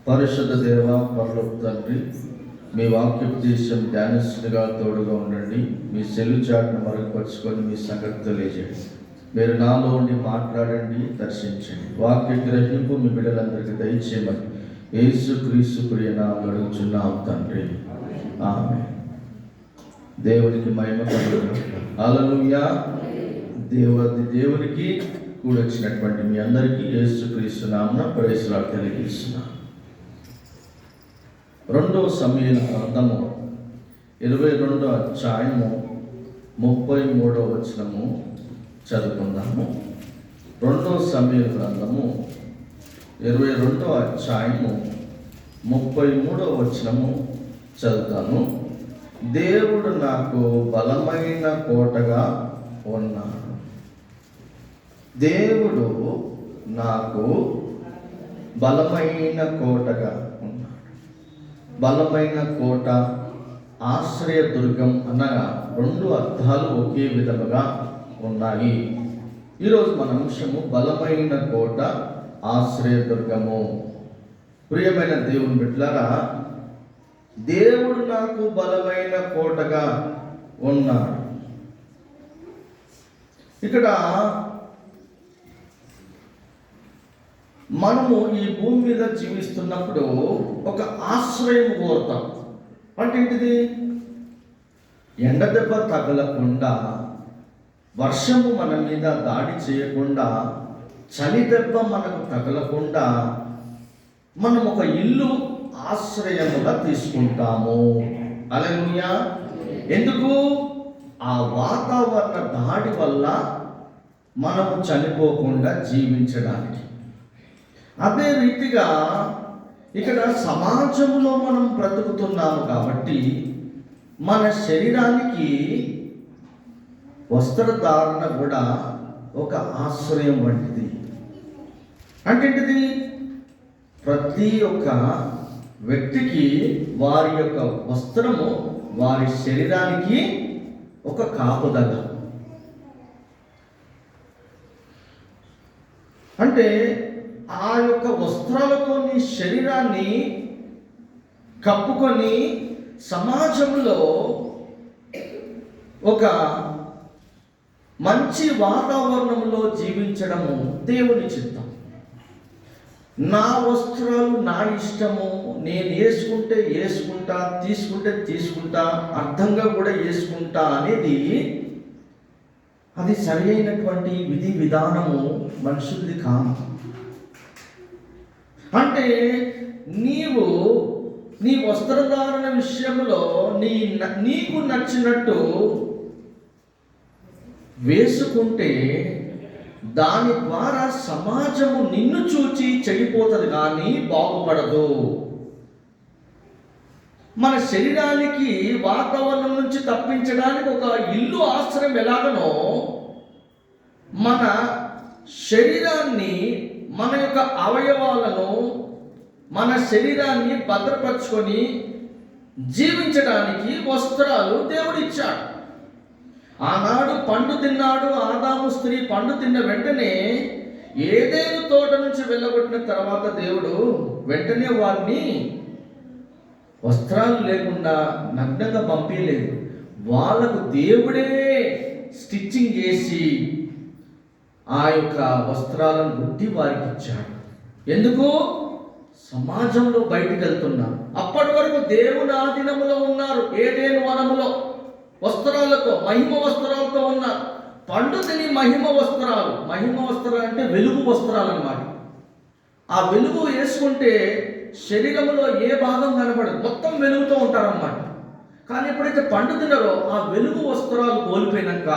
పరిశుద్ధ దేవ, పరలోక తండ్రి, మీ వాక్యోపదేశం ధ్యానస్తునిగా తోడుగా ఉండండి. మీ సెలుచాటును మరుగుపరుచుకొని మీ సంగతి తెలియజేయండి. మీరు నాలో ఉండి మాట్లాడండి, దర్శించండి. వాక్య గ్రహింపు మీ బిడ్డలందరికీ దయచేయమని యేసు క్రీస్తు ప్రియనామములో అడుగుచున్నాం తండ్రి, ఆమేన్. దేవునికి మహిమ కలుగును. హల్లెలూయా. దేవునికి కూడొచ్చినటువంటి మీ అందరికీ యేసు క్రీస్తు నామమున ప్రైజ్లాడ్ తెలియజేస్తున్నాను. 2 సమూయేలు గ్రంథము 22వ అధ్యాయము 33వ వచనము చదువుకుందాము. 2 సమూయేలు గ్రంథము 22వ అధ్యాయము 33వ వచనము చదువుతాను. దేవుడు నాకు బలమైన కోటగా ఉన్నాడు. దేవుడు నాకు బలమైన కోటగా ఉన్నాడు. బలమైన కోట, ఆశ్రయదుర్గం అనగా 2 అర్థాలు ఒకే విధముగా ఉన్నాయి. ఈరోజు మన అంశము బలమైన కోట, ఆశ్రయదుర్గము. ప్రియమైన దేవుని బిడ్డలారా, దేవుడు నాకు బలమైన కోటగా ఉన్నాడు. ఇక్కడ మనము ఈ భూమి మీద జీవిస్తున్నప్పుడు ఒక ఆశ్రయం కోరుతాం. అంటే ఏంటిది? ఎండ దెబ్బ తగలకుండా, వర్షము మన మీద దాడి చేయకుండా, చలి దెబ్బ మనకు తగలకుండా మనం ఒక ఇల్లు ఆశ్రయముగా తీసుకుంటాము. హల్లెలూయా. ఎందుకు? ఆ వాతావరణ దాడి వల్ల మనము చనిపోకుండా జీవించడానికి. అదే రీతిగా ఇక్కడ సమాజంలో మనం బ్రతుకుతున్నాము కాబట్టి మన శరీరానికి వస్త్రధారణ కూడా ఒక ఆశ్రయం వంటిది. అంటే ఏంటిది? ప్రతి ఒక్క వ్యక్తికి వారి యొక్క వస్త్రము వారి శరీరానికి ఒక కాపుదల. అంటే ఆ యొక్క వస్త్రాలతో నీ శరీరాన్ని కప్పుకొని సమాజంలో ఒక మంచి వాతావరణంలో జీవించడము దేవుని చిత్తం. నా వస్త్రాలు నా ఇష్టము, నేను వేసుకుంటే వేసుకుంటా, తీసుకుంటే తీసుకుంటా, అర్థంగా కూడా వేసుకుంటా అనేది అది సరి అయినటువంటి విధి విధానము మనుషులది కాదు. అంటే నీవు నీ వస్త్రధారణ విషయంలో నీకు నచ్చినట్టు వేసుకుంటే దాని ద్వారా సమాజము నిన్ను చూచి చెడిపోతుంది, కానీ బాగుపడదు. మన శరీరానికి వాతావరణం నుంచి తప్పించడానికి ఒక ఇల్లు ఆశ్రయం ఎలాగనో మన శరీరాన్ని, మన యొక్క అవయవాలను, మన శరీరాన్ని భద్రపరుచుకొని జీవించడానికి వస్త్రాలు దేవుడిచ్చాడు. ఆనాడు పండు తిన్నాడు ఆదాము, స్త్రీ పండు తిన్న వెంటనే ఏదేను తోట నుంచి వెళ్ళగొట్టిన తర్వాత దేవుడు వెంటనే వారిని వస్త్రాలు లేకుండా నగ్నంగా పంపించలేదు. వాళ్ళకు దేవుడే స్టిచ్చింగ్ చేసి ఆ యొక్క వస్త్రాలను గుట్టి వారికి ఇచ్చాడు. ఎందుకు? సమాజంలో బయటికి వెళ్తున్నారు. అప్పటి వరకు దేవుని ఆధీనములో ఉన్నారు. ఏదేను వనములో వస్త్రాలతో, మహిమ వస్త్రాలతో ఉన్నారు. పండు తిని మహిమ వస్త్రాలు. మహిమ వస్త్రాలు అంటే వెలుగు వస్త్రాలు అన్నమాట. ఆ వెలుగు వేసుకుంటే శరీరంలో ఏ భాగం కనపడదు, మొత్తం వెలుగుతూ ఉంటారన్నమాట. కానీ ఎప్పుడైతే పండు తిన్నారో ఆ వెలుగు వస్త్రాలు కోల్పోయినాక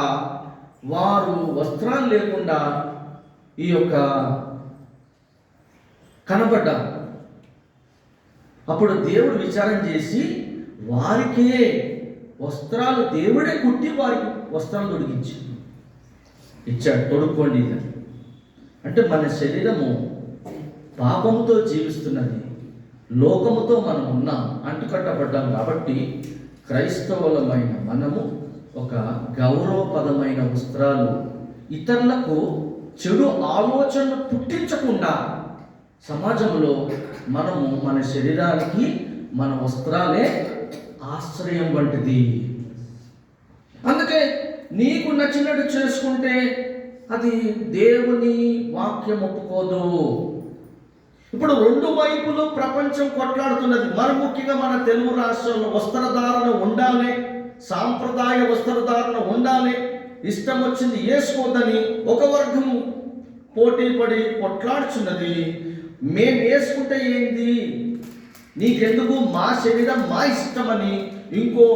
వారు వస్త్రాలు లేకుండా ఈ యొక్క కనపడ్డారు. అప్పుడు దేవుడు విచారం చేసి వారికే వస్త్రాలు దేవుడే కుట్టి వారికి వస్త్రాలు తొడిగించి ఇచ్చాడు. తొడుక్కోండి. అంటే మన శరీరము పాపముతో జీవిస్తున్నది, లోకముతో మనం ఉన్నాం, అంటుకట్టబడ్డాం. కాబట్టి క్రైస్తవులమైన మనము ఒక గౌరవపదమైన వస్త్రాలు, ఇతరులకు చెడు ఆలోచనలు పుట్టించకుండా సమాజంలో మనము మన శరీరానికి మన వస్త్రాలే ఆశ్రయం వంటిది. అందుకే నీకు నచ్చినట్టు చేసుకుంటే అది దేవుని వాక్యం ఒప్పుకోదు. ఇప్పుడు రెండు వైపులు ప్రపంచం కొట్లాడుతున్నది. మరి ముఖ్యంగా మన తెలుగు రాష్ట్రంలో వస్త్రధారణ ఉండాలి, సాంప్రదాయ వస్త్రధారణ ఉండాలి, ఇష్టం వచ్చింది వేసుకోవద్దని ఒక వర్గం పోటీ పడి కొట్లాడుచున్నది. మేము వేసుకుంటే ఏంది, నీకెందుకు, మా శరీరం మా ఇష్టమని ఇంకో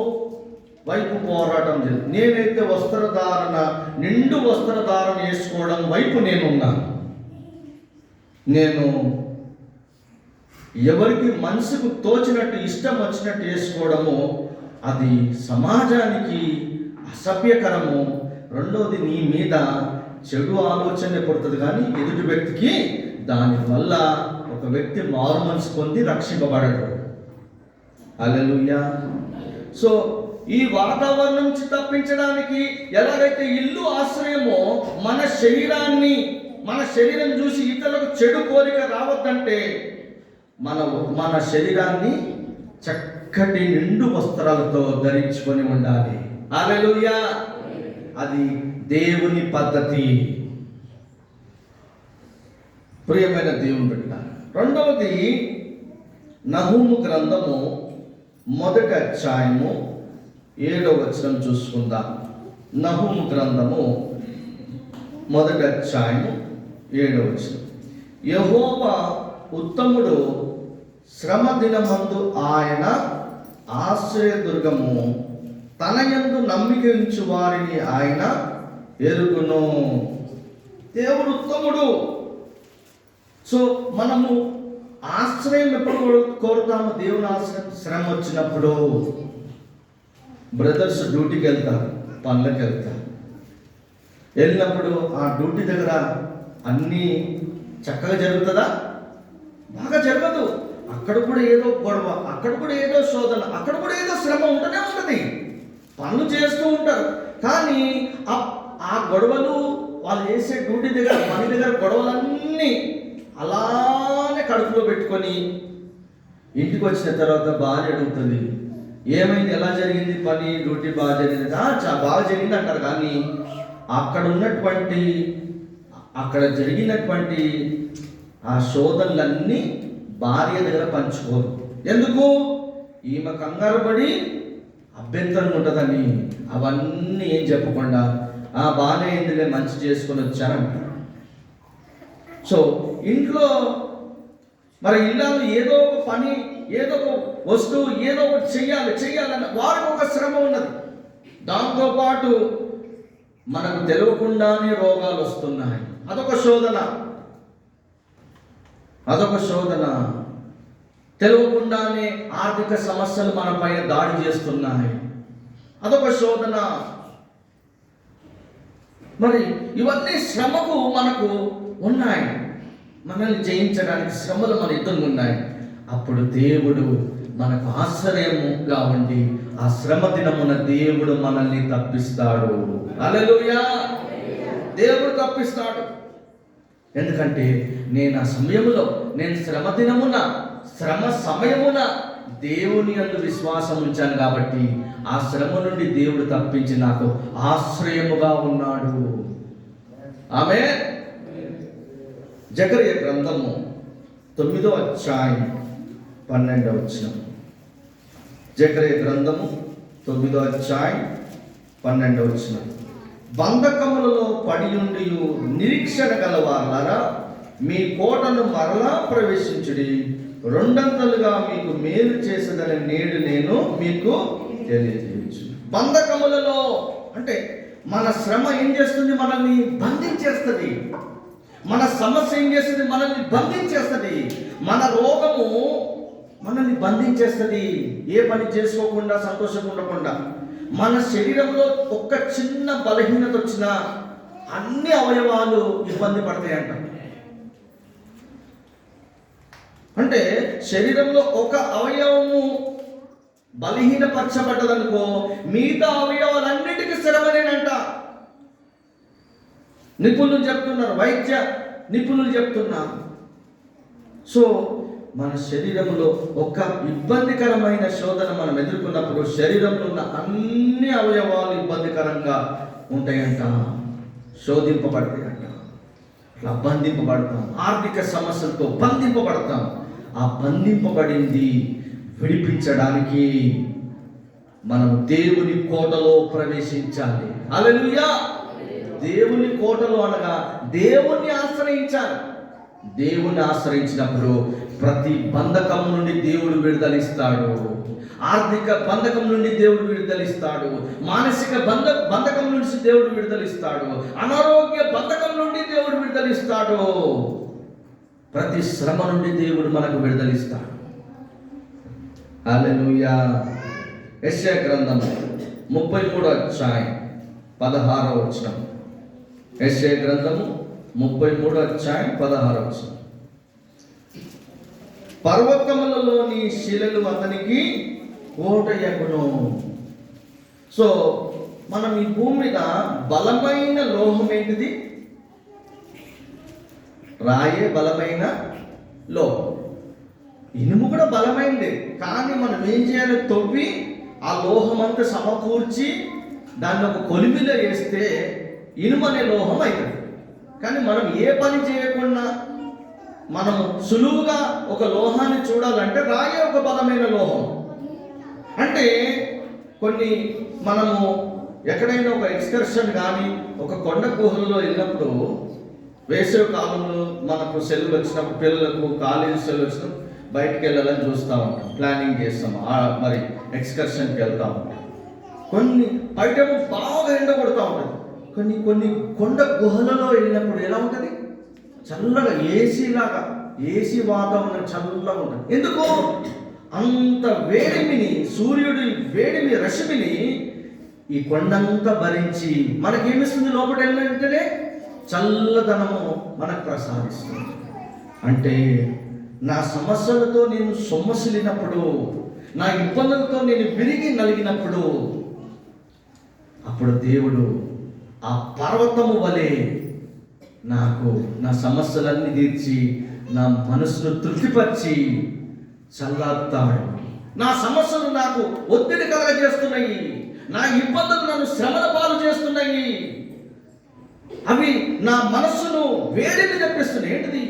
వైపు పోరాటం లేదు. నేనైతే వస్త్రధారణ, నిండు వస్త్రధారణ వేసుకోవడం వైపు నేనున్నాను. నేను ఎవరికి మనసుకు తోచినట్టు ఇష్టం వచ్చినట్టు వేసుకోవడము అది సమాజానికి అసభ్యకరము. రెండోది నీ మీద చెడు ఆలోచన పడుతుంది, కానీ ఎదుటి వ్యక్తికి దానివల్ల ఒక వ్యక్తి మారు మనసు పొంది రక్షింపబడడు. హల్లెలూయా. సో ఈ వాతావరణం నుంచి తప్పించడానికి ఎలాగైతే ఇల్లు ఆశ్రయమో, మన శరీరం చూసి ఇతరులకు చెడు కోరిక రావద్దంటే మన శరీరాన్ని చక్కటి నిండు వస్త్రాలతో ధరించుకొని ఉండాలి. హల్లెలూయా. అది దేవుని పద్ధతి. ప్రియమైన దేవుని బిడ్డ, రెండవది నహూము గ్రంథము 1వ అధ్యాయము 7వ వచనం చూసుకుందాం. నహూము గ్రంథము 1వ అధ్యాయము 7వ వచనం. యెహోవా ఉత్తముడు, శ్రమ దినమందు ఆయన ఆశ్రయదుర్గము, తన యందు నమ్మిక ఉంచు వారిని ఆయన ఎరుగును. దేవుడు ఉత్తముడు. సో మనము ఆశ్రయం ఎప్పుడు కోరుతాము? దేవుని ఆశ్రయం శ్రమ వచ్చినప్పుడు. బ్రదర్స్ డ్యూటీకి వెళ్తారు, పనులకు వెళ్తారు. వెళ్ళినప్పుడు ఆ డ్యూటీ దగ్గర అన్నీ చక్కగా జరుగుతుందా? బాగా జరగదు. అక్కడ కూడా ఏదో గొడవ, అక్కడ కూడా ఏదో శోధన, అక్కడ కూడా ఏదో శ్రమ ఉంటూనే ఉంటుంది. పనులు చేస్తూ ఉంటారు, కానీ ఆ గొడవలు, వాళ్ళు చేసే డ్యూటీ దగ్గర, పని దగ్గర గొడవలన్నీ అలానే కడుపులో పెట్టుకొని ఇంటికి వచ్చిన తర్వాత భార్య అడుగుతుంది, ఏమైంది, ఎలా జరిగింది పని, డ్యూటీ బాగా జరిగింది? బాగా జరిగింది అంటారు, కానీ అక్కడ జరిగినటువంటి ఆ శోధనలన్నీ భార్య దగ్గర పంచుకోరు. ఎందుకు? ఈమె కంగారు పడి అభ్యంతరం ఉంటుందని అవన్నీ ఏం చెప్పకుండా బాగానే అయిందిలే, మంచి చేసుకొని వచ్చారంటారు. సో ఇంట్లో మరి ఇల్లాలు ఏదో ఒక పని, ఏదో ఒక వస్తువు, ఏదో ఒకటి చెయ్యాలని వారికి ఒక శ్రమ ఉన్నది. దాంతోపాటు మనకు తెలియకుండానే రోగాలు వస్తున్నాయి. అదొక శోధన. తెలియకుండానే ఆర్థిక సమస్యలు మన పైన దాడి చేస్తున్నాయి. అదొక శోధన. మరి ఇవన్నీ శ్రమకు మనకు ఉన్నాయి. మనల్ని జయించడానికి శ్రమలు మన ఎదురు ఉన్నాయి. అప్పుడు దేవుడు మనకు ఆశ్రయముగా ఉండి ఆ శ్రమ దినమున దేవుడు మనల్ని తప్పిస్తాడు. హల్లెలూయా. దేవుడు తప్పిస్తాడు. ఎందుకంటే నేను శ్రమ సమయమున దేవుని యందు విశ్వాసం ఉంచాను కాబట్టి ఆ శ్రమ నుండి దేవుడు తప్పించి నాకు ఆశ్రయముగా ఉన్నాడు. ఆమేన్. జకర్యా గ్రంథము 9వ అధ్యాయం 12వ వచనం. జకర్యా గ్రంథము 9వ అధ్యాయం 12వ వచనం. బంధకములలో పడియుండి నిరీక్షణ గలవారలారా, మీ కోటను మరలా ప్రవేశించుడి, రెండంతలుగా మీకు మేలు చేసేదని నేడు నేను మీకు తెలియజేయచ్చు. బంధకములలో అంటే మన శ్రమ ఏం చేస్తుంది? మనల్ని బంధించేస్తుంది. మన సమస్య ఏం చేస్తుంది? మనల్ని బంధించేస్తుంది. మన రోగము మనల్ని బంధించేస్తుంది. ఏ పని చేసుకోకుండా, సంతోషంగా ఉండకుండా, మన శరీరంలో ఒక్క చిన్న బలహీనత వచ్చినా అన్ని అవయవాలు ఇబ్బంది పడతాయంట. అంటే శరీరంలో ఒక అవయవము బలహీనపరచబడ్డదనుకో, మిగతా అవయవాలన్నిటికీ శ్రమనేనంట. నిపుణులు చెప్తున్నారు, వైద్య నిపుణులు చెప్తున్నారు. సో మన శరీరంలో ఒక ఇబ్బందికరమైన శోధన మనం ఎదుర్కొన్నప్పుడు శరీరంలో ఉన్న అన్ని అవయవాలు ఇబ్బందికరంగా ఉంటాయంట, శోధింపబడతాయంట. అట్లా బంధింపబడతాం, ఆర్థిక సమస్యలతో బంధింపబడతాం. ఆ బంధింపబడింది విడిపించడానికి మనం దేవుని కోటలో ప్రవేశించాలి. హల్లెలూయా. దేవుని కోటలో అనగా దేవుణ్ణి ఆశ్రయించాలి. దేవుణ్ణి ఆశ్రయించినప్పుడు ప్రతి బంధకం నుండి దేవుడు విడుదలిస్తాడు. ఆర్థిక బంధకం నుండి దేవుడు విడుదలిస్తాడు. మానసిక బంధకం నుంచి దేవుడు విడుదలిస్తాడు. అనారోగ్య బంధకం నుండి దేవుడు విడుదలిస్తాడు. ప్రతి శ్రమ నుండి దేవుడు మనకు విడుదలిస్తాడు. హల్లెలూయా. యెషయా గ్రంథం 33వ అధ్యాయం 16వ వచనం. యెషయా గ్రంథము 33వ అధ్యాయం 16వ వచనం. పర్వతములలోని శిలలు అతనికి కోటయగును. సో మనం ఈ భూమి మీద బలమైన లోహం ఏంటిది? రాయే బలమైన లోహం. ఇనుము కూడా బలమైందే, కానీ మనం ఏం చేయాలి? తవ్వి ఆ లోహం అంతా సమకూర్చి దాన్ని ఒక కొలిమిలో వేస్తే ఇనుము అనే లోహం అవుతుంది. కానీ మనం ఏ పని చేయకుండా మనము సులువుగా ఒక లోహాన్ని చూడాలంటే రాయే ఒక బలమైన లోహం. అంటే కొన్ని మనము ఎక్కడైనా ఒక ఎక్స్కర్షన్ కానీ ఒక కొండ గుహలలో వెళ్ళినప్పుడు, వేసవి కాలంలో మనకు సెలవులు వచ్చినప్పుడు, పిల్లలకు కాలేజీ సెలవు వచ్చినప్పుడు బయటికి వెళ్ళాలని చూస్తూ ఉంటాం, ప్లానింగ్ చేస్తాం, మరి ఎక్స్కర్షన్కి వెళ్తూ ఉంటాం. కొన్ని బయట బాగా ఎండ కొడుతూ ఉంటుంది. కొన్ని కొండ గుహలలో వెళ్ళినప్పుడు ఎలా ఉంటుంది? చల్లగా ఏసీ వాతావరణం చల్లగా ఉంటుంది. ఎందుకు? అంత వేడిమిని, సూర్యుడి వేడిమి రశ్మిని ఈ కొండంతా భరించి మనకేమిస్తుంది? లోపల వెళ్ళినంటేనే చల్లదనము మనకు ప్రసాదిస్తుంది. అంటే నా సమస్యలతో నేను సొమ్మసిలినప్పుడు, నా ఇబ్బందులతో నేను విరిగి నలిగినప్పుడు, అప్పుడు దేవుడు ఆ పర్వతము వలె నాకు నా సమస్యలన్నీ తీర్చి నా మనసును తృప్తిపరిచి చల్లారుతాడు. నా సమస్యలు నాకు ఒత్తిడి కలగజేస్తున్నాయి, నా ఇబ్బందులు నన్ను శ్రమల పాలు చేస్తున్నాయి, అవి నా మనస్సును వేడిని తెప్పిస్తున్నాయి. ఏంటిది?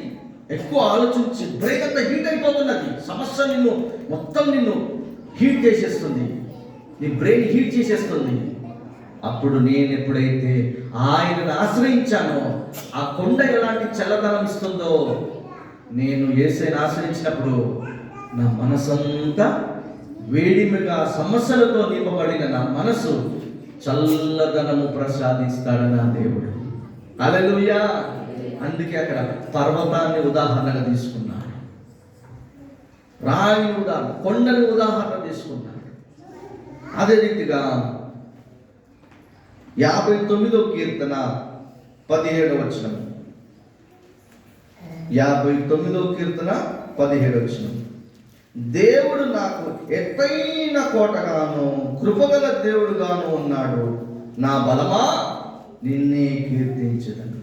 ఎక్కువ ఆలోచించి బ్రెయిన్ అంతా హీట్ అయిపోతున్నది. సమస్య నిన్ను హీట్ చేసేస్తుంది, నీ బ్రెయిన్ హీట్ చేసేస్తుంది. అప్పుడు నేను ఎప్పుడైతే ఆయనను ఆశ్రయించానో, ఆ కొండ ఎలాంటి చల్లదనం ఇస్తుందో, నేను యేసుని ఆశ్రయించినప్పుడు నా మనసంతా వేడిమిగా సమస్యలతో నింపబడిన నా మనసు చల్లదనము ప్రసాదిస్తాడు నా దేవుడు. హల్లెలూయా. అందుకే అక్కడ పర్వతాన్ని ఉదాహరణగా తీసుకున్నాడు, రాయిని ఉదాహరణ, కొండని ఉదాహరణ తీసుకున్నాడు. అదే రీతిగా 59వ కీర్తన 17వ వచనం. 59వ కీర్తన 17వ వచనం. దేవుడు నాకు ఎత్తైన కోటగాను కృపగల దేవుడుగాను ఉన్నాడు, నా బలమా నిన్నే కీర్తించదను.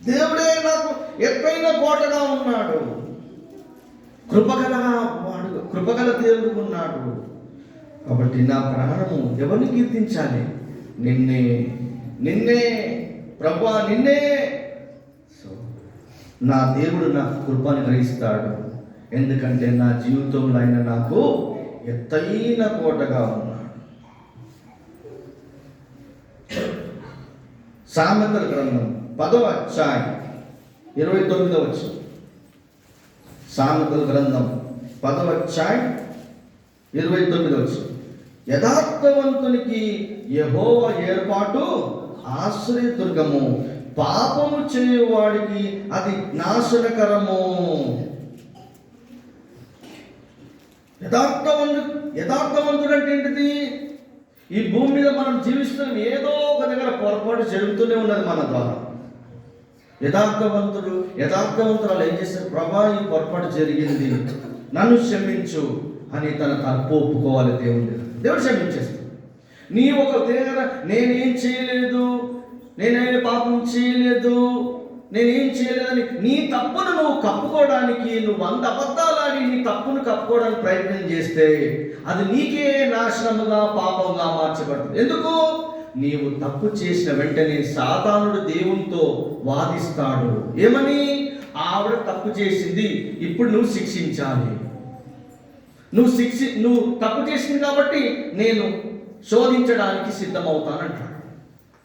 దేవుడే నాకు ఎత్తైన కోటగా ఉన్నాడు, కృపగల దేవుడు ఉన్నాడు. కాబట్టి నా ప్రాణము ఎవరిని కీర్తించాలి? నిన్నే ప్రభువా, నిన్నే. సో నా దేవుడు నాకు కృపను గ్రహిస్తాడు, ఎందుకంటే నా జీవితంలో ఆయన నాకు ఎత్తైన కోటగా ఉన్నాడు. సామెతల గ్రంథం 10వ అధ్యాయం 29వ వచనం. సామెతల గ్రంథం 10వ అధ్యాయం 29వ వచనం. యథార్థవంతునికి యెహోవా ఏర్పాటు ఆశ్రయదుర్గము, పాపము చేయువాడికి అది నాశనకరము. యథార్థవంతుడు అంటే ఏంటిది? ఈ భూమి మీద మనం జీవిస్తున్నాం, ఏదో ఒక దగ్గర పొరపాటు జరుగుతూనే ఉన్నది మన ద్వారా. యథార్థవంతురాలు ఏం చేస్తారు? ప్రభా, ఈ పొరపాటు జరిగింది, నన్ను క్షమించు అని తన తప్పు ఒప్పుకోవాలి. దేవుడు క్షమించేస్తాడు. నీ ఒక దగ్గర నేనేం చేయలేదు, నేనే పాపం చేయలేదు, నేనేం చేయలేదని నీ తప్పును నువ్వు కప్పుకోవడానికి, నువ్వు 100 అబద్ధాలని నీ తప్పును కప్పుకోవడానికి ప్రయత్నం చేస్తే అది నీకే నాశనముగా, పాపంగా మార్చబడుతుంది. ఎందుకు? నీవు తప్పు చేసిన వెంటనే సాతానుడు దేవునితో వాదిస్తాడు. ఏమని? ఆవిడ తప్పు చేసింది, ఇప్పుడు నువ్వు శిక్షించాలి. నువ్వు తప్పు చేసింది కాబట్టి నేను శోధించడానికి సిద్ధమవుతానంటాడు.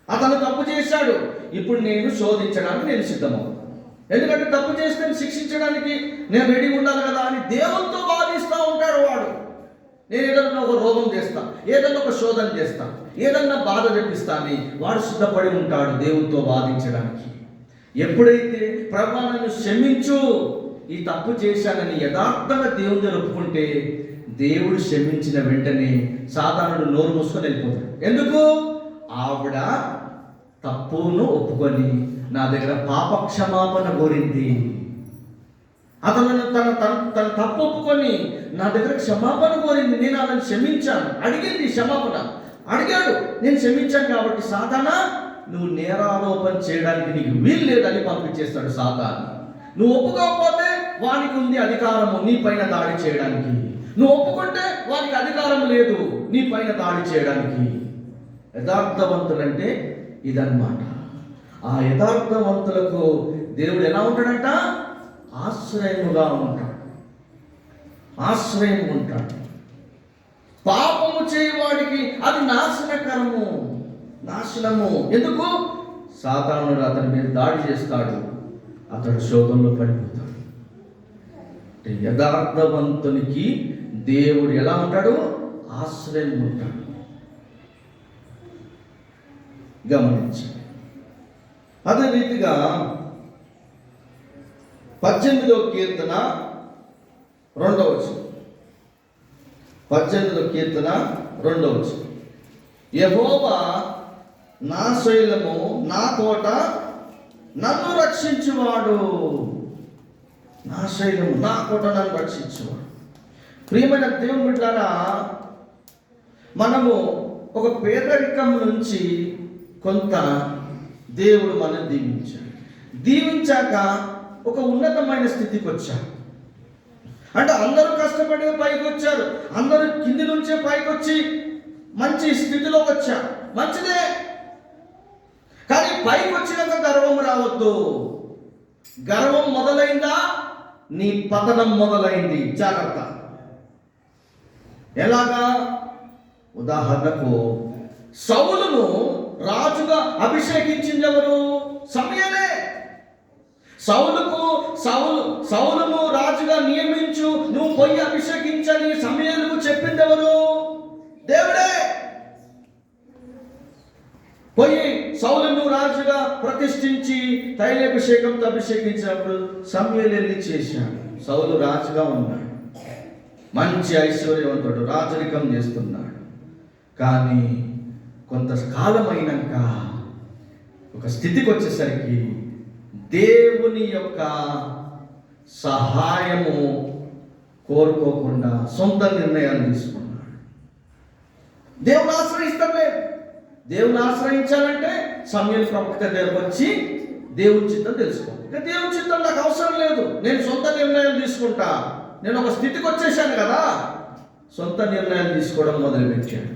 అతను తప్పు చేశాడు, ఇప్పుడు నేను శోధించడానికి నేను సిద్ధమవుతాను. ఎందుకంటే తప్పు చేస్తే శిక్షించడానికి నేను రెడీ ఉండాలి కదా అని దేవునితో వాదిస్తూ ఉంటాడు వాడు. నేను ఏదన్నా ఒక రోగం చేస్తా, ఏదన్నా ఒక శోధన చేస్తా, ఏదన్నా బాధ తెప్పిస్తానని వాడు సిద్ధపడి ఉంటాడు దేవునితో వాదించడానికి. ఎప్పుడైతే ప్రభువా నన్ను క్షమించు, ఈ తప్పు చేశానని యథార్థంగా దేవుని దగ్గర ఒప్పుకుంటే దేవుడు క్షమించిన వెంటనే సాతానుడు నోరు మూసుకొని వెళ్ళిపోతాడు. ఎందుకు? ఆవిడ తప్పును ఒప్పుకొని నా దగ్గర పాప క్షమాపణ కోరింది. అతను తన తప్పు ఒప్పుకొని నా దగ్గర క్షమాపణ కోరింది, నేను ఆమెను క్షమించాను, అడిగింది క్షమాపణ, అడిగాడు, నేను క్షమించాను కాబట్టి సాతానా నువ్వు నేరారోపణ చేయడానికి నీకు వీలు లేదని పంపించేస్తాడు సాతాను. నువ్వు ఒప్పుకోకపోతే వానికి ఉంది అధికారము నీ పైన దాడి చేయడానికి, నువ్వు ఒప్పుకుంటే వానికి అధికారం లేదు నీ పైన దాడి చేయడానికి. యథార్థవంతులంటే ఇదన్నమాట. ఆ యథార్థవంతులకు దేవుడు ఎలా ఉంటాడంట? ఆశ్రయముగా ఉంటాడు, ఆశ్రయం ఉంటాడు. పాపము చేయవాడికి అది నాశనము. ఎందుకు? సాతానుడు అతని మీద దాడి చేస్తాడు, అతడు శోధంలో పడిపోతాడు. యథార్థవంతునికి దేవుడు ఎలా ఉంటాడు? ఆశ్రయం ఉంటాడు. గమనించండి. అదే రీతిగా 18వ కీర్తన 2వ వచనం. 18వ కీర్తన 2వ వచనం. యెహోవా నా శైలము, నా కోట, నన్ను రక్షించువాడు. నా శైలము, నా కోట, నన్ను రక్షించువాడు. ప్రియమైన దేవుని బిడ్డలారా, మనము ఒక పేదరికం నుంచి కొంత దేవుడు మనం దీవించాక ఒక ఉన్నతమైన స్థితికి వచ్చారు. అంటే అందరూ కష్టపడి పైకి వచ్చారు, అందరూ కింది నుంచే పైకి వచ్చి మంచి స్థితిలోకి వచ్చారు, మంచిదే. కానీ పైకి వచ్చినాక గర్వం రావద్దు. గర్వం మొదలైందా నీ పతనం మొదలైంది. జాగ్రత్త. ఎలాగా? ఉదాహరణకు సౌలును రాజుగా అభిషేకించింది ఎవరు? సమూయేలే. సౌలును రాజుగా నియమించు, నువ్వు పోయి అభిషేకించని సమూయేలుకు చెప్పింది ఎవరు? దేవుడే. పోయి సౌలును రాజుగా ప్రతిష్ఠించి తైలాభిషేకంతో అభిషేకించినప్పుడు సమూయేలు వెళ్ళి చేశాడు. సౌలు రాజుగా ఉన్నాడు, మంచి ఐశ్వర్యవంతుడు, రాజరికం చేస్తున్నాడు. కానీ కొంతకాలం అయినాక ఒక స్థితికి వచ్చేసరికి దేవుని యొక్క సహాయము కోరుకోకుండా సొంత నిర్ణయాలు తీసుకున్నాడు. దేవుని ఆశ్రయిస్తలేదు. దేవుని ఆశ్రయించాలంటే సమూయేలు ప్రవక్త దగ్గరకు వచ్చి దేవుని చిత్తం తెలుసుకో. దేవుని చిత్తం నాకు అవసరం లేదు, నేను సొంత నిర్ణయాలు తీసుకుంటా. నేను ఒక స్థితికి వచ్చేసాను కదా, సొంత నిర్ణయాలు తీసుకోవడం మొదలుపెట్టాడు.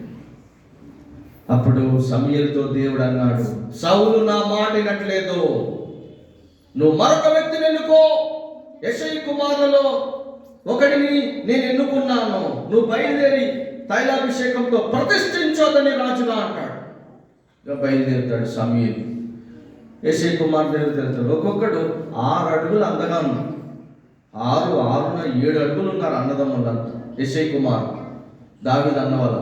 అప్పుడు సమూయేలుతో దేవుడు అన్నాడు, సౌలు నా మాట వినట్లేదు, నువ్వు మరొక వ్యక్తిని ఎన్నుకో. యెషయి కుమారులలో ఒకడిని నేను ఎన్నుకున్నాను, నువ్వు బయలుదేరి తైలాభిషేకంతో ప్రతిష్ఠించొద్దని రాజుగా అంటాడు. ఇక బయలుదేరుతాడు సమూయేలు. యెషయి కుమార్ దగ్గరికి వెళ్తాడు. ఒక్కొక్కడు 6 అడుగులు అందగా ఉన్నాడు. 7 అడుగులు ఉన్నారు అన్నదమ్ములంతా. యెషయి కుమార్ దావీదు అన్నవాళ్ళ.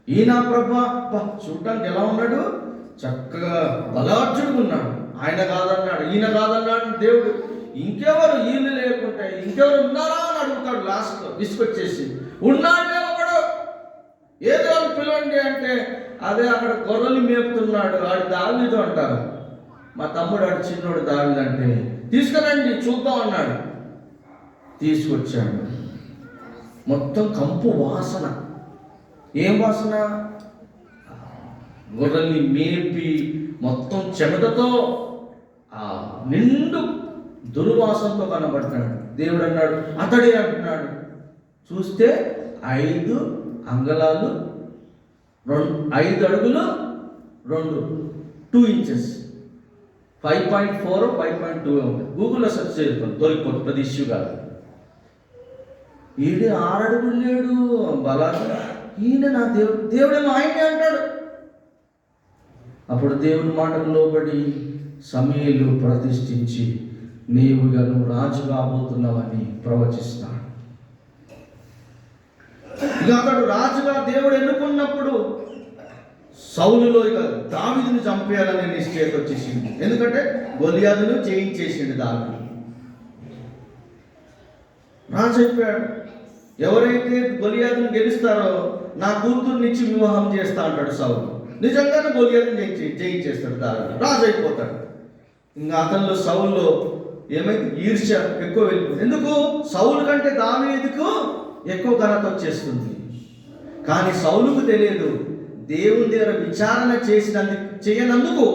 ఈయన ప్రభా చూడటానికి ఎలా ఉన్నాడు? చక్కగా బలార్జుడుగా ఉన్నాడు. ఆయన కాదన్నాడు, ఈయన కాదన్నాడు దేవుడు. ఇంకెవరు ఈయన లేకుంటే ఇంకెవరు ఉన్నారా అని అడుగుతాడు. లాస్ట్లో విసుకొచ్చేసి ఉన్నాడు ఒకడు, ఏదో పిలవండి అంటే అదే అక్కడ గొర్రెలు మేపుతున్నాడు, ఆడు దావీదు అంటారు. మా తమ్ముడు ఆడు చిన్నోడు దావీదు అంటే తీసుకురండి చూద్దాం అన్నాడు. తీసుకొచ్చాడు. మొత్తం కంపు వాసన. ఏం వాసన? గొర్రెల్ని మేపి మొత్తం చెమటతో ఆ నిండు దుర్వాసనతో కనబడతాడు. దేవుడు అన్నాడు అతడే అంటున్నాడు. చూస్తే 5 అంగళాలు 5 అడుగులు 2 ఇంచెస్ 5.4 5.2 ఉంటుంది. గూగుల్లో సెర్చ్ చేయకపోతే దొరికిపోతుంది, పెద్ద ఇష్యూ కాదు. ఈడే 6 అడుగులు లేడు బలాగా, ఈయన నా దేవుడేమో ఆయనే అంటాడు. అప్పుడు దేవుని మాటకు లోబడి సమూయేలు ప్రతిష్ఠించి నీవుగా నువ్వు రాజు కాబోతున్నావని ప్రవచిస్తాడు. ఇక అతడు రాజుగా దేవుడు ఎన్నుకున్నప్పుడు సౌలులో ఇక దావీదుని చంపేయాలని నిశ్చయిత వచ్చేసింది. ఎందుకంటే గొలియాదును జయించేసిండు దావీదు. రాజు అయిపోయాడు. ఎవరైతే గొలియాదును గెలుస్తారో నా కూతుర్నిచ్చి వివాహం చేస్తా అంటాడు సౌలు. నిజంగానే గొలియాదుని జయించేస్తాడు దావీదు, రాజు అయిపోతాడు. ఇంకా అతనిలో సౌల్లో ఏమైంది, ఈర్ష్య ఎక్కువ వెళ్ళిపోతుంది. ఎందుకు? సౌలు కంటే దావీదుకు ఎక్కువ ఘనత వచ్చేస్తుంది. కానీ సౌలుకు తెలియదు, దేవుని దగ్గర విచారణ చేయనందుకు,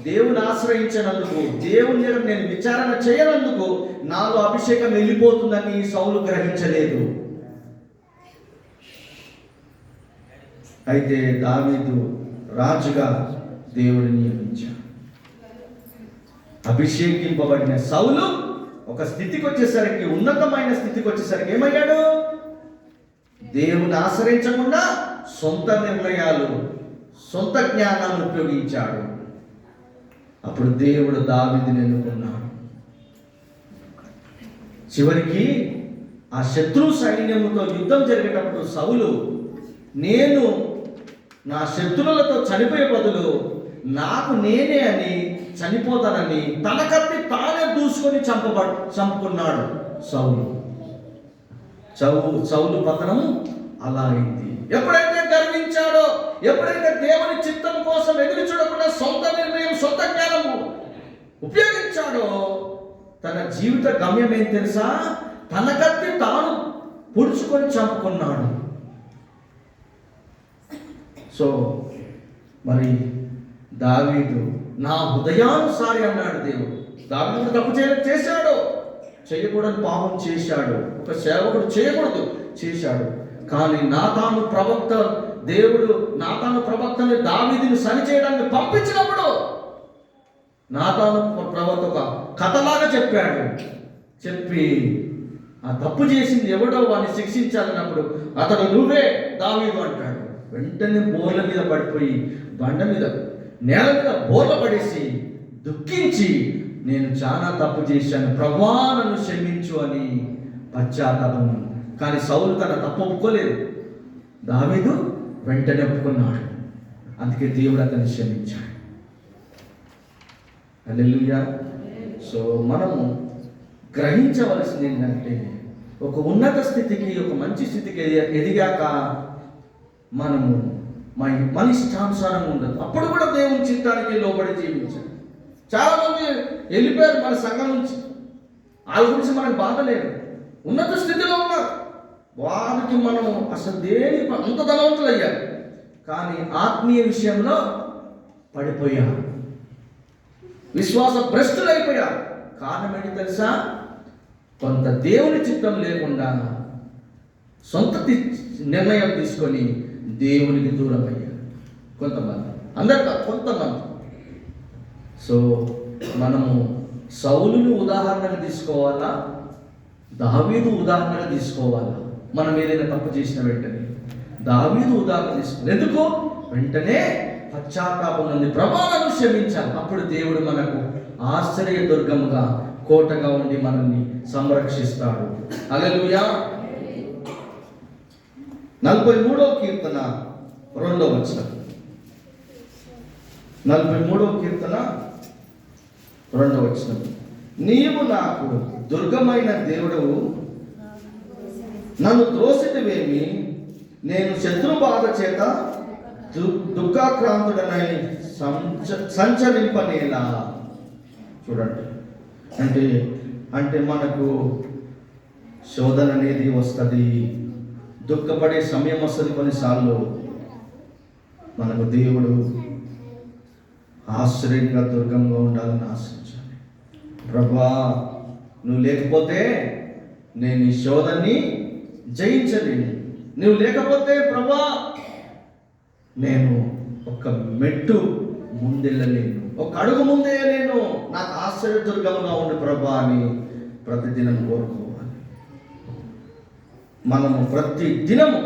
దేవుని ఆశ్రయించినందుకు, దేవుని దగ్గర నేను విచారణ చేయనందుకు నాలో అభిషేకం వెళ్ళిపోతుందని సౌలు గ్రహించలేదు. అయితే దావీదు రాజుగా దేవుడు నియమించాడు. అభిషేకింపబడిన సౌలు ఒక స్థితికి వచ్చేసరికి, ఉన్నతమైన స్థితికి వచ్చేసరికి ఏమయ్యాడు? దేవుని ఆశ్రయించకుండా సొంత నిర్ణయాలు, సొంత జ్ఞానాన్ని ఉపయోగించాడు. అప్పుడు దేవుడు దావీదుని ఎన్నుకున్నాడు. చివరికి ఆ శత్రు సైన్యముతో యుద్ధం జరిగేటప్పుడు సౌలు, నేను నా శత్రువులతో చనిపోయే బదులు నాకు నేనే అని చనిపోతానని తన కత్తి తానే దూసుకొని చంపుకున్నాడు సౌలు. సౌలు పతనం అలా అయింది. ఎప్పుడైతే గర్వించాడో, ఎప్పుడైతే దేవుని చిత్తం కోసం ఎదురు చూడకుండా సొంత నిర్ణయం, సొంత జ్ఞానము ఉపయోగించాడో తన జీవిత గమ్యం ఏం తెలుసా? తన కత్తి తాను పొడుచుకొని చంపుకున్నాడు. సో మరి దావీదు నా హృదయానుసారి అన్నాడు దేవుడు. దావీదు తప్పు చేశాడు, చేయకూడని పాపం చేశాడు, ఒక సేవకుడు చేయకూడదు చేశాడు. కానీ నాతాను ప్రవక్త, దేవుడు నాతాను ప్రవక్తని దావీదుని సరి చేయడానికి పంపించినప్పుడు నాతాను ప్రవక్త ఒక కథలాగా చెప్పి ఆ తప్పు చేసింది ఎవడో వాడిని శిక్షించాలన్నప్పుడు అతడు నువ్వే దావీదు అంటాడు. వెంటనే బోర్ల మీద పడిపోయి, బండ మీద నేల మీద బోర్ల పడేసి దుఃఖించి, నేను చాలా తప్పు చేశాను ప్రభువా నన్ను క్షమించు అని పశ్చాత్తాపం. కానీ సౌలు తన తప్పు ఒప్పుకోలేదు, దావీదు వెంటనే ఒప్పుకున్నాడు. అందుకే దేవుడు అతన్ని క్షమించాడు. హల్లెలూయా. సో మనము గ్రహించవలసింది ఏంటంటే, ఒక ఉన్నత స్థితికి, ఒక మంచి స్థితికి ఎదిగాక మనము మన ఇష్టానుసారంగా ఉండదు. అప్పుడు కూడా దేవుని చిత్తానికి లోబడి జీవించాలి. చాలా మంది వెళ్ళిపోయారు మన సంఘం నుంచి, వాళ్ళ గురించి మనకు బాధ లేదు. ఉన్నత స్థితిలో ఉన్నారు, వారికి మనం అసలు దేని అంత ధనవంతులు అయ్యారు, కానీ ఆత్మీయ విషయంలో పడిపోయారు, విశ్వాస భ్రష్టులు అయిపోయారు. కారణం ఏంటి తెలుసా? కొంత దేవుని చిత్తం లేకుండా సొంత నిర్ణయం తీసుకొని దేవునికి దూరం అయ్యారు కొంతమంది, అందరు కాదు కొంతమంది. సో మనము సౌలుని ఉదాహరణగా తీసుకోవాలా, దావీదు ఉదాహరణగా తీసుకోవాలా? మనం ఏదైనా తప్పు చేసిన వెంటనే దావీదు ఉదాహరణ తీసుకోవాలి. ఎందుకు? వెంటనే పశ్చాత్తాపం నుండి ప్రభావాలను క్షమించాలి. అప్పుడు దేవుడు మనకు ఆశ్చర్య దుర్గముగా, కోటగా ఉండి మనల్ని సంరక్షిస్తాడు. హల్లెలూయా. 43వ కీర్తన 2వ వచనం. 43వ కీర్తన 2వ వచనం. నీవు నాకు దుర్గమైన దేవుడవు, నన్ను త్రోసిటివేమి, నేను శత్రు బాధ చేత దుఃఖాక్రాంతుడనై సంచరింపనేలా. చూడండి, అంటే మనకు శోధన అనేది వస్తుంది, దుఃఖపడే సమయం వస్తుంది. కొన్నిసార్లు మనకు దేవుడు ఆశ్రయంగా, దుర్గంగా ఉండాలని ఆశించాడు. ప్రభా, నువ్వు లేకపోతే నేను ఈ శోధనని జయించలేను. నువ్వు లేకపోతే ప్రభా నేను ఒక మెట్టు ముందెళ్ళలేను, ఒక అడుగు ముందేయలేను. నాకు ఆశ్చర్యదుర్గంగా ఉండి ప్రభా అని ప్రతిదినం కోరుకోవాలి. మనము ప్రతి దినము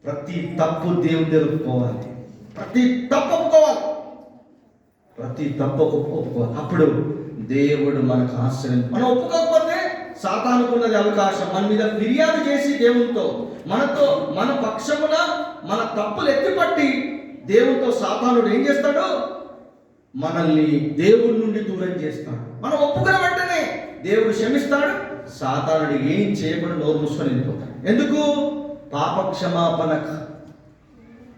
ప్రతి తప్పు దేవుని తెలుపుకోవాలి, ప్రతి తప్పు ఒప్పుకోవాలి, ప్రతి తప్పు ఒప్పుకోవాలి. అప్పుడు దేవుడు మనకు ఆశ్చర్యం. మనం ఒప్పుకోకపోతే సాతానుకున్నది అవకాశం మన మీద ఫిర్యాదు చేసి దేవునితో, మనతో, మన పక్షమున మన తప్పులు ఎత్తిపట్టి దేవునితో సాతానుడు ఏం చేస్తాడు? మనల్ని దేవుడి నుండి దూరం చేస్తాడు. మనం ఒప్పుకున్న వెంటనే దేవుడు క్షమిస్తాడు. సాతానుడు ఏం చేయకుండా నోరు మూసుకొని వెళ్ళిపోతాడు. ఎందుకు? పాప క్షమాపణ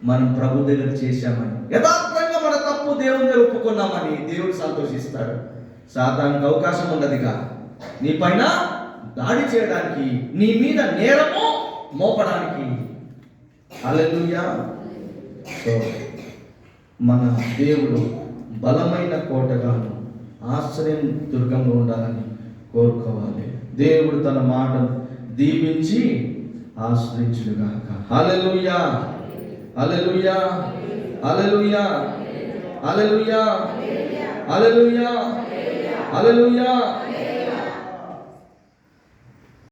మనం ప్రభు దగ్గర చేశామని, యథార్థంగా మన తప్పు దేవుని దగ్గర ఒప్పుకున్నామని దేవుడు సంతోషిస్తాడు. సాతానుకు అవకాశం ఉన్నదిగా నీ పైన దాడి చేయడానికి, నీ మీద నేరము మోపడానికి. హల్లెలూయా. సో మన దేవుడు బలమైన కోటగాను ఆశ్రయం దుర్గంగా ఉండాలని కోరుకోవాలి. దేవుడు తన మాటను దీవించి ఆశ్రయించుగాక. హల్లెలూయా, హల్లెలూయా, హల్లెలూయా, హల్లెలూయా, హల్లెలూయా, హల్లెలూయా.